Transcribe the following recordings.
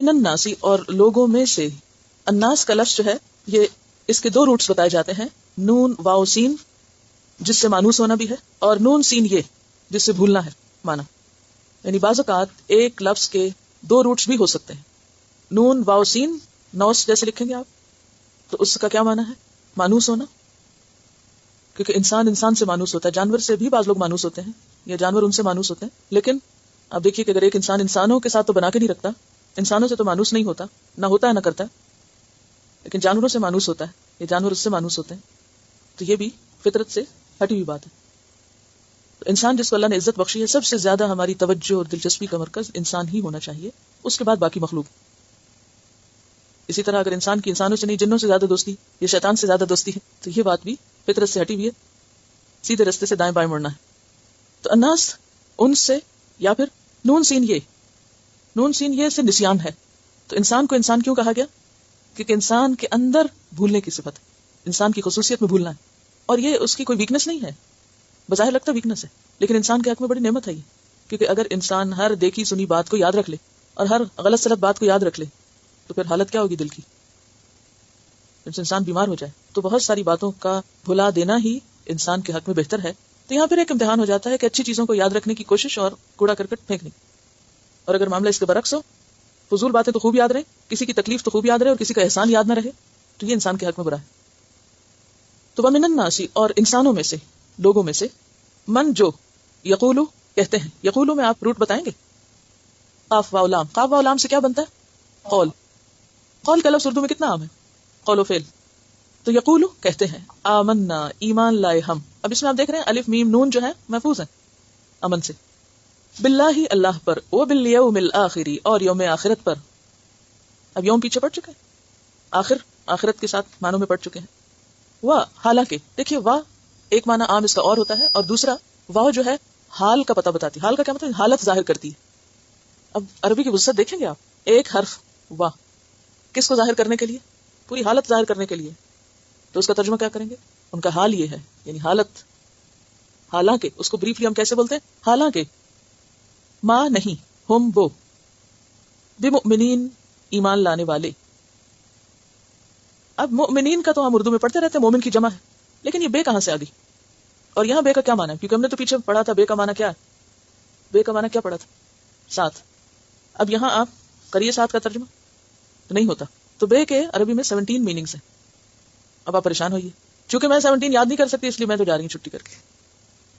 الناسی اور لوگوں میں سے. الناس کا لفظ جو ہے یہ اس کے دو روٹس بتائے جاتے ہیں، نون واو سین جس سے مانوس ہونا بھی ہے، اور نون سین یہ جس سے بھولنا ہے مانا. یعنی بعض اوقات ایک لفظ کے دو روٹس بھی ہو سکتے ہیں. نون واو سین نوس جیسے لکھیں گے آپ تو اس کا کیا مانا ہے؟ مانوس ہونا، کیونکہ انسان سے مانوس ہوتا ہے. جانور سے بھی بعض لوگ مانوس ہوتے ہیں یا جانور ان سے مانوس ہوتے ہیں، لیکن اب دیکھیے کہ اگر ایک انسان انسانوں کے ساتھ تو بنا کے نہیں رکھتا، انسانوں سے تو مانوس نہیں ہوتا، نہ ہوتا ہے نہ کرتا ہے، لیکن جانوروں سے مانوس ہوتا ہے، یہ جانور اس سے مانوس ہوتے ہیں. تو یہ بھی فطرت سے ہٹی ہوئی بات ہے. تو انسان جس کو اللہ نے عزت بخشی ہے، سب سے زیادہ ہماری توجہ اور دلچسپی کا مرکز انسان ہی ہونا چاہیے، اس کے بعد باقی مخلوق. اسی طرح اگر انسان کی انسانوں سے نہیں جنوں سے زیادہ دوستی یا شیطان سے زیادہ دوستی ہے تو یہ بات بھی فطرت سے ہٹی ہوئی ہے، سیدھے رستے سے دائیں بائیں مڑنا ہے. تو الناس ان سے، یا پھر نون سین یہ سے نسیان ہے. تو انسان کو انسان کیوں کہا گیا؟ کیونکہ انسان کے اندر بھولنے کی صفت ہے، انسان کی خصوصیت میں بھولنا ہے، اور یہ اس کی کوئی ویکنس نہیں ہے. بظاہر لگتا ویکنس ہے لیکن انسان کے حق میں بڑی نعمت ہے یہ، کیونکہ اگر انسان ہر دیکھی سنی بات کو یاد رکھ لے اور ہر غلط سلط بات کو یاد رکھ لے تو پھر حالت کیا ہوگی دل کی؟ جب انسان بیمار ہو جائے تو بہت ساری باتوں کا بھلا دینا ہی انسان کے حق میں بہتر ہے. تو یہاں پھر ایک امتحان ہو جاتا ہے کہ اچھی چیزوں کو یاد رکھنے کی کوشش اور کوڑا کرکٹ پھینکنے. اور اگر معاملہ اس کے برعکس ہو، فضول باتیں تو خوب یاد رہے، کسی کی تکلیف تو خوب یاد رہے اور کسی کا احسان یاد نہ رہے، تو یہ انسان کے حق میں برا ہے. تو وَمِنَ النَّاسِ اور انسانوں میں سے، لوگوں میں سے، من جو یقولو کہتے ہیں. یقولو میں آپ روٹ بتائیں گے؟ قاف واو لام. قاف واو لام سے کیا بنتا ہے؟ قول. قول کا لفظ اردو میں کتنا عام ہے؟ قول و فعل. تو یقولو کہتے ہیں، آمنا ایمان لائے ہم. اب اس میں آپ دیکھ رہے ہیں الف میم نون جو ہے محفوظ ہے امن سے. باللہ اللہ پر، وبالیوم الآخری اور یوم آخرت پر. اب یوم پیچھے پڑ چکے ہیں، آخرت کے ساتھ معنوں میں پڑ چکے ہیں. حالانکہ دیکھیے ایک معنی عام اس کا اور ہوتا ہے، اور دوسرا واو جو ہے حال کا پتہ بتاتی. حال کا کیا مطلب؟ حالت ظاہر کرتی ہے. اب عربی کی وسعت دیکھیں گے آپ، ایک حرف کس کو ظاہر کرنے کے لیے؟ پوری حالت ظاہر کرنے کے لیے. تو اس کا ترجمہ کیا کریں گے؟ ان کا حال یہ ہے، یعنی حالت. حالانکہ اس کو بریفلی ہم کیسے بولتے ہیں؟ حالانکہ ما نہیں، ہم وہ، بمؤمنین ایمان لانے والے. اب مؤمنین کا تو ہم اردو میں پڑھتے رہتے ہیں، مومن کی جمع ہے، لیکن یہ بے کہاں سے آ گئی؟ اور یہاں بے کا کیا معنی ہے؟ کیونکہ ہم نے تو پیچھے پڑھا تھا بے کا معنی کیا ہے؟ بے کا معنی کیا پڑھا تھا؟ ساتھ. اب یہاں آپ کریے ساتھ کا ترجمہ تو نہیں ہوتا. تو بے کے عربی میں 17 میننگز ہیں. اب آپ پریشان ہوئیے، چونکہ میں 17 یاد نہیں کر سکتی اس لیے میں تو جا رہی ہوں چھٹی کر کے.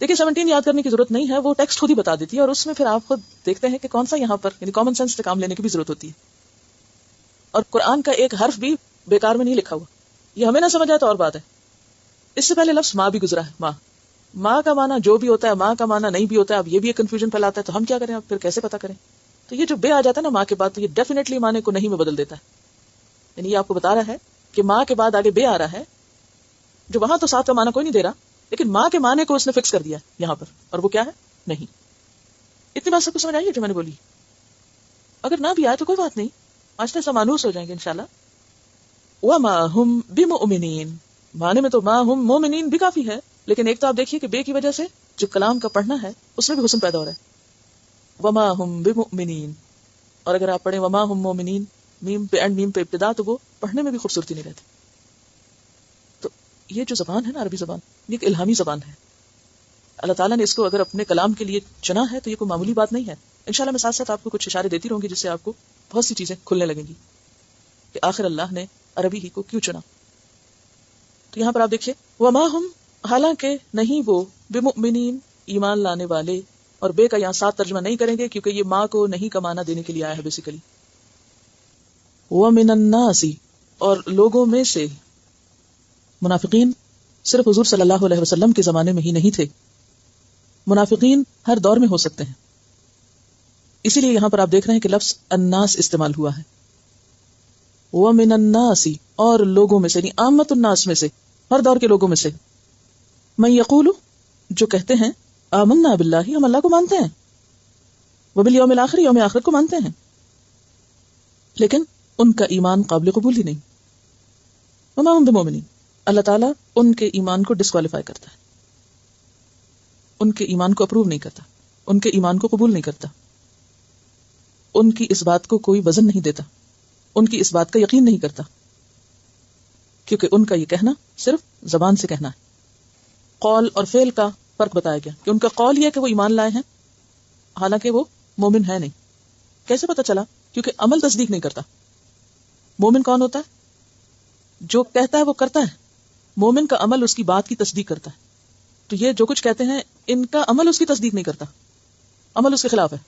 دیکھیے 17 یاد کرنے کی ضرورت نہیں ہے، وہ ٹیکسٹ خود ہی بتا دیتی ہے، اور اس میں پھر آپ خود دیکھتے ہیں کہ کون سا یہاں پر، یعنی کامن سینس سے کام لینے کی بھی ضرورت ہوتی ہے. اور قرآن کا ایک حرف بھی بیکار میں نہیں لکھا ہوا. یہ ہمیں نہ سمجھ آئے تو اور بات ہے. اس سے پہلے لفظ ماں بھی گزرا ہے. ماں کا معنی جو بھی ہوتا ہے، ماں کا معنی نہیں بھی ہوتا ہے. اب یہ بھی ایک کنفیوژن پھیلاتا ہے، تو ہم کیا کریں؟ اب پھر کیسے پتا کریں؟ تو یہ جو بے آ جاتا ہے نا ماں کے بعد، تو یہ ڈیفینیٹلی معنی کو نہیں میں بدل دیتا ہے. یعنی یہ آپ کو بتا رہا ہے کہ ماں کے بعد آگے بے آ رہا ہے، جو وہاں تو ساتھ کا معنی کوئی نہیں دے رہا، لیکن ماں کے معنی کو اس نے فکس کر دیا یہاں پر. اور وہ کیا ہے؟ نہیں. اتنی بات سب کو سمجھ آئی ہے جو میں نے بولی؟ اگر نہ بھی آئے تو کوئی بات نہیں، آج سے مانوس ہو جائیں گے انشاءاللہ. وما هم بمؤمنین، معنی میں تو ما هم مومنین بھی کافی ہے، لیکن ایک تو آپ دیکھیے کہ بے کی وجہ سے جو کلام کا پڑھنا ہے اس میں بھی حسن پیدا ہو رہا ہے. وما هم بمؤمنین. اور اگر آپ پڑھیں وما هم مومنین، میم پہ اینڈ، میم پہ ابتدا، تو وہ پڑھنے میں بھی خوبصورتی نہیں رہتی. تو یہ جو زبان ہے نا، عربی زبان، یہ ایک الہامی زبان ہے. اللہ تعالیٰ نے اس کو اگر اپنے کلام کے لیے چنا ہے تو یہ کوئی معمولی بات نہیں ہے. انشاءاللہ میں ساتھ ساتھ آپ کو کچھ اشارے دیتی رہوں گی جس سے آپ کو بہت سی چیزیں کھلنے لگیں گی کہ آخر اللہ نے عربی ہی کو کیوں چنا. تو یہاں پر آپ دیکھیے وما ہم، حالانکہ نہیں وہ، بمؤمنین ایمان لانے والے. اور بے کا یہاں ساتھ ترجمہ نہیں کریں گے کیونکہ یہ ماں کو نہیں کا معنی دینے کے لیے آیا ہے بیسیکلی. ومن الناس اور لوگوں میں سے. منافقین صرف حضور صلی اللہ علیہ وسلم کے زمانے میں ہی نہیں تھے، منافقین ہر دور میں ہو سکتے ہیں. اسی لیے یہاں پر آپ دیکھ رہے ہیں کہ لفظ الناس استعمال ہوا ہے. ومن الناس اور لوگوں میں سے، یعنی عامت الناس میں سے، ہر دور کے لوگوں میں سے. من یقول جو کہتے ہیں آمنا باللہ، ہم اللہ کو مانتے ہیں، وبالیوم الآخر، یوم آخرت کو مانتے ہیں، لیکن ان کا ایمان قابل قبول ہی نہیں. وما هم بمؤمنین، اللہ تعالیٰ ان کے ایمان کو ڈسکوالیفائی کرتا ہے، ان کے ایمان کو اپروو نہیں کرتا، ان کے ایمان کو قبول نہیں کرتا. ان کی اس بات کو کوئی وزن نہیں دیتا، ان کی اس بات کا یقین نہیں کرتا، کیونکہ ان کا یہ کہنا صرف زبان سے کہنا ہے۔ قول اور فعل کا فرق بتایا گیا کہ ان کا قول یہ ہے کہ وہ ایمان لائے ہیں حالانکہ وہ مومن ہے نہیں۔ کیسے پتا چلا؟ کیونکہ عمل تصدیق نہیں کرتا۔ مومن کون ہوتا ہے؟ جو کہتا ہے وہ کرتا ہے۔ مومن کا عمل اس کی بات کی تصدیق کرتا ہے۔ تو یہ جو کچھ کہتے ہیں ان کا عمل اس کی تصدیق نہیں کرتا، عمل اس کے خلاف ہے۔